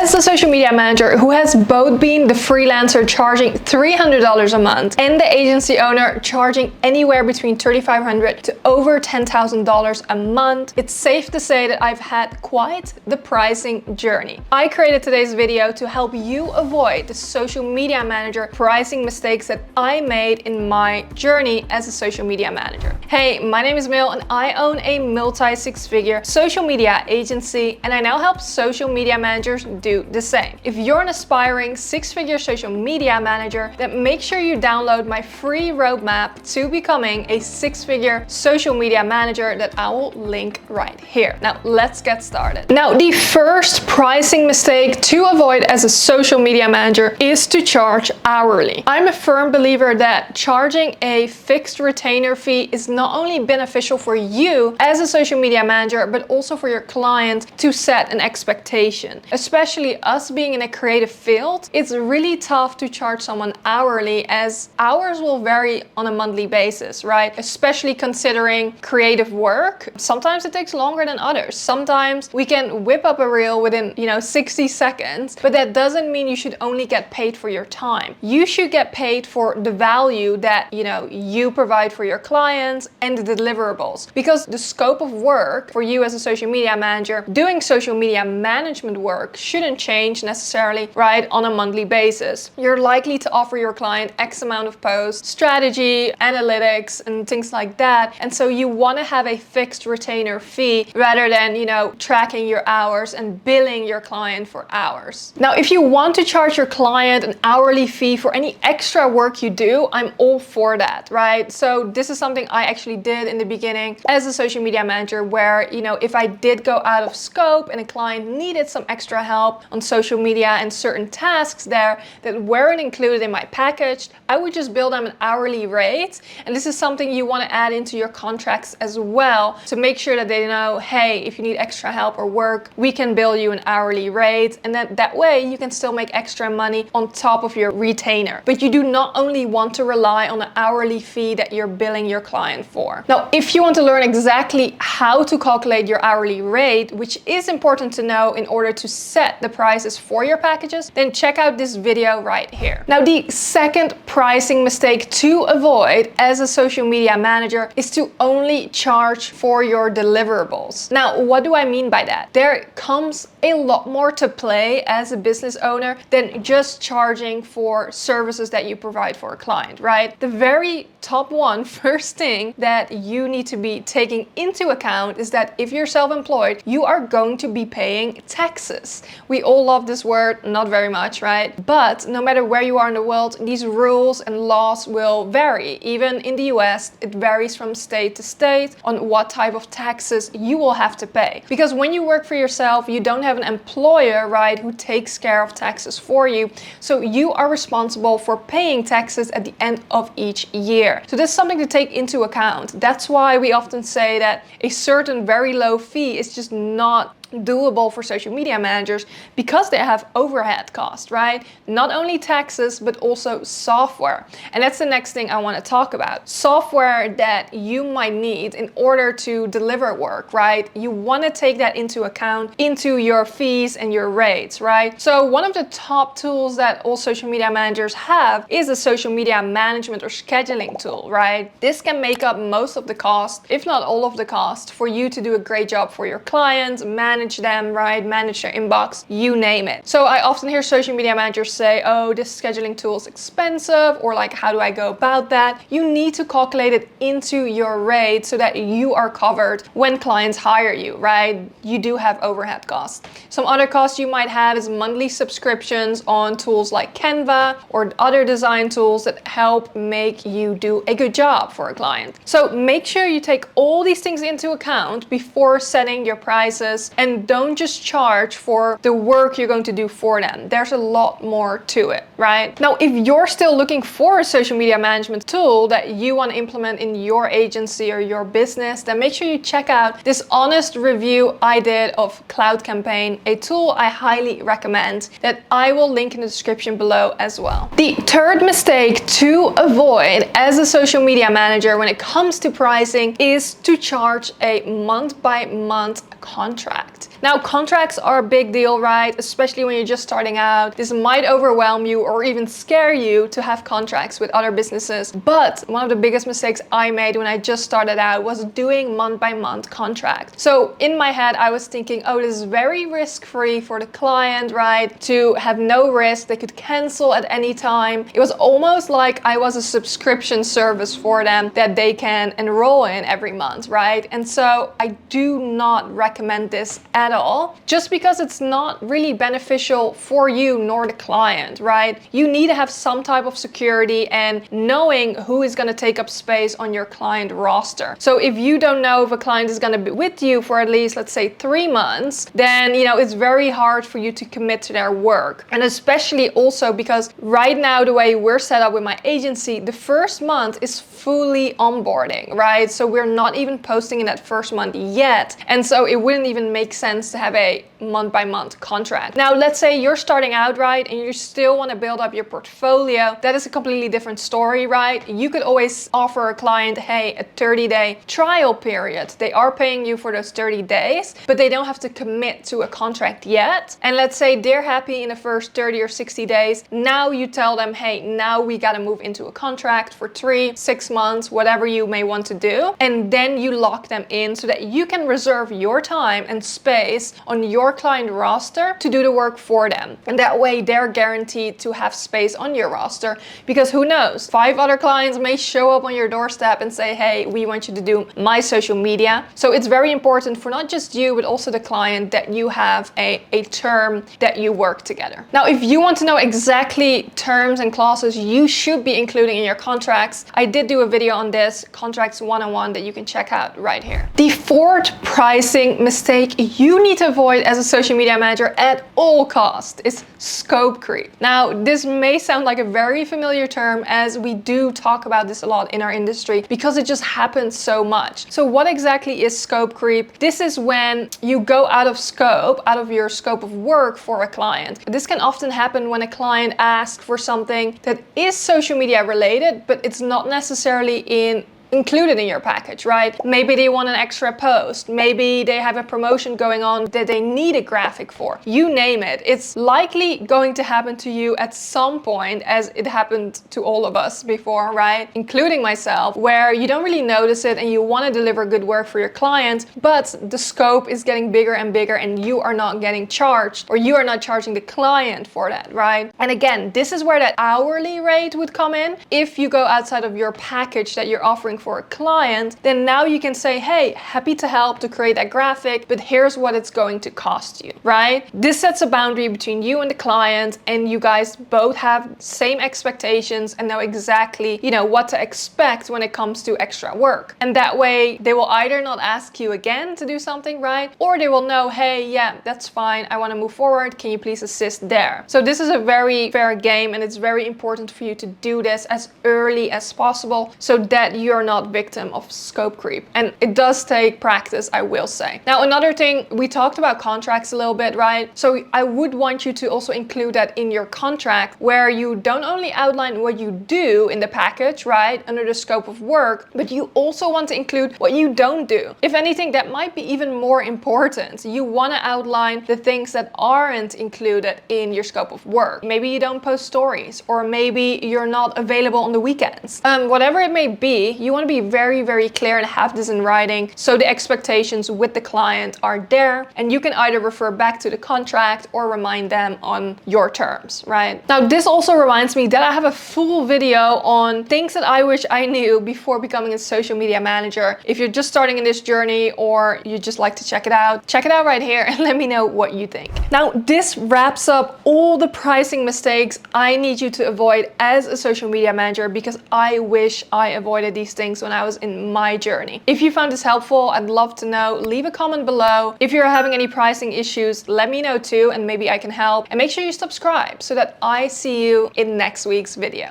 As a social media manager who has both been the freelancer charging $300 a month and the agency owner charging anywhere between $3,500 to over $10,000 a month, it's safe to say that I've had quite the pricing journey. I created today's video to help you avoid the social media manager pricing mistakes that I made in my journey as a social media manager. Hey, my name is Mil and I own a multi-six-figure social media agency, and I now help social media managers do the same. If you're an aspiring six-figure social media manager, then make sure you download my free roadmap to becoming a six-figure social media manager that I will link right here. Now let's get started. Now, the first pricing mistake to avoid as a social media manager is to charge hourly. I'm a firm believer that charging a fixed retainer fee is not only beneficial for you as a social media manager, but also for your client to set an expectation. Especially us being in a creative field, it's really tough to charge someone hourly, as hours will vary on a monthly basis, right? Especially considering creative work. Sometimes it takes longer than others. Sometimes we can whip up a reel within, 60 seconds, but that doesn't mean you should only get paid for your time. You should get paid for the value that, you provide for your clients and the deliverables, because the scope of work for you as a social media manager doing social media management work shouldn't change necessarily, right, on a monthly basis. You're likely to offer your client X amount of posts, strategy, analytics, and things like that. And so you want to have a fixed retainer fee rather than, tracking your hours and billing your client for hours. Now, if you want to charge your client an hourly fee for any extra work you do, I'm all for that, right? So this is something I actually did in the beginning as a social media manager, where, if I did go out of scope and a client needed some extra help on social media and certain tasks there that weren't included in my package, I would just bill them an hourly rate. And this is something you want to add into your contracts as well, to make sure that they know, hey, if you need extra help or work, we can bill you an hourly rate. And then that way you can still make extra money on top of your retainer. But you do not only want to rely on the hourly fee that you're billing your client for. Now, if you want to learn exactly how to calculate your hourly rate, which is important to know in order to set the prices for your packages, then check out this video right here. Now, the second pricing mistake to avoid as a social media manager is to only charge for your deliverables. Now, what do I mean by that? There comes a lot more to play as a business owner than just charging for services that you provide for a client, right? The very top one, first thing that you need to be taking into account is that if you're self-employed, you are going to be paying taxes. We all love this word, not very much, right? But no matter where you are in the world, these rules and laws will vary. Even in the US, it varies from state to state on what type of taxes you will have to pay. Because when you work for yourself, you don't have an employer, right, who takes care of taxes for you. So you are responsible for paying taxes at the end of each year. So this is something to take into account. That's why we often say that a certain very low fee is just not doable for social media managers, because they have overhead costs, right? Not only taxes, but also software. And that's the next thing I want to talk about. Software that you might need in order to deliver work, right? You want to take that into account into your fees and your rates, right? So one of the top tools that all social media managers have is a social media management or scheduling tool, right? This can make up most of the cost, if not all of the cost, for you to do a great job for your clients, manage them, right? Manage their inbox, you name it. So I often hear social media managers say, oh, this scheduling tool is expensive, or like, how do I go about that? You need to calculate it into your rate so that you are covered when clients hire you, right? You do have overhead costs. Some other costs you might have is monthly subscriptions on tools like Canva or other design tools that help make you do a good job for a client. So make sure you take all these things into account before setting your prices, and don't just charge for the work you're going to do for them. There's a lot more to it, right? Now, if you're still looking for a social media management tool that you want to implement in your agency or your business, then make sure you check out this honest review I did of Cloud Campaign, a tool I highly recommend that I will link in the description below as well. The third mistake to avoid as a social media manager when it comes to pricing is to charge a month by month contract. Now, contracts are a big deal, right? Especially when you're just starting out. This might overwhelm you or even scare you to have contracts with other businesses. But one of the biggest mistakes I made when I just started out was doing month-by-month contract. So in my head, I was thinking, oh, this is very risk-free for the client, right? To have no risk, they could cancel at any time. It was almost like I was a subscription service for them that they can enroll in every month, right? And so I do not recommend this at all, just because it's not really beneficial for you nor the client, right? You need to have some type of security and knowing who is going to take up space on your client roster. So if you don't know if a client is going to be with you for at least, let's say, 3 months, then it's very hard for you to commit to their work. And especially also because right now, the way we're set up with my agency, the first month is fully onboarding, right? So we're not even posting in that first month yet. And so it wouldn't even make sense to have a month-by-month contract. Now, let's say you're starting out, right? And you still want to build up your portfolio. That is a completely different story, right? You could always offer a client, hey, a 30-day trial period. They are paying you for those 30 days, but they don't have to commit to a contract yet. And let's say they're happy in the first 30 or 60 days. Now you tell them, hey, now we got to move into a contract for 3, 6 months, whatever you may want to do. And then you lock them in so that you can reserve your time and space on your client roster to do the work for them. And that way they're guaranteed to have space on your roster, because who knows, 5 other clients may show up on your doorstep and say, hey, we want you to do my social media. So it's very important for not just you, but also the client that you have a term that you work together. Now, if you want to know exactly terms and clauses you should be including in your contracts, I did do a video on this, Contracts 101, that you can check out right here. The fourth pricing mistake you need to avoid as a social media manager at all costs is scope creep. Now, this may sound like a very familiar term, as we do talk about this a lot in our industry because it just happens so much. So what exactly is scope creep? This is when you go out of scope, out of your scope of work for a client. This can often happen when a client asks for something that is social media related, but it's not necessarily included in your package, right? Maybe they want an extra post. Maybe they have a promotion going on that they need a graphic for. You name it. It's likely going to happen to you at some point, as it happened to all of us before, right? Including myself, where you don't really notice it and you want to deliver good work for your client, but the scope is getting bigger and bigger and you are not getting charged, or you are not charging the client for that, right? And again, this is where that hourly rate would come in. If you go outside of your package that you're offering for a client, then now you can say, hey, happy to help to create that graphic, but here's what it's going to cost you, right? This sets a boundary between you and the client, and you guys both have same expectations and know exactly, what to expect when it comes to extra work. And that way they will either not ask you again to do something, right? Or they will know, hey, yeah, that's fine. I want to move forward. Can you please assist there? So this is a very fair game, and it's very important for you to do this as early as possible so that you're not victim of scope creep. And it does take practice, I will say. Now, another thing, we talked about contracts a little bit, right? So I would want you to also include that in your contract, where you don't only outline what you do in the package, right, under the scope of work, but you also want to include what you don't do. If anything, that might be even more important. You want to outline the things that aren't included in your scope of work. Maybe you don't post stories, or maybe you're not available on the weekends. Whatever it may be, you want to be very, very clear and have this in writing so the expectations with the client are there, and you can either refer back to the contract or remind them on your terms, right? Now, this also reminds me that I have a full video on things that I wish I knew before becoming a social media manager. If you're just starting in this journey, or you just like to check it out right here and let me know what you think. Now, this wraps up all the pricing mistakes I need you to avoid as a social media manager, because I wish I avoided these things when I was in my journey. If you found this helpful, I'd love to know. Leave a comment below. If you're having any pricing issues, let me know too, and maybe I can help. And make sure you subscribe so that I see you in next week's video.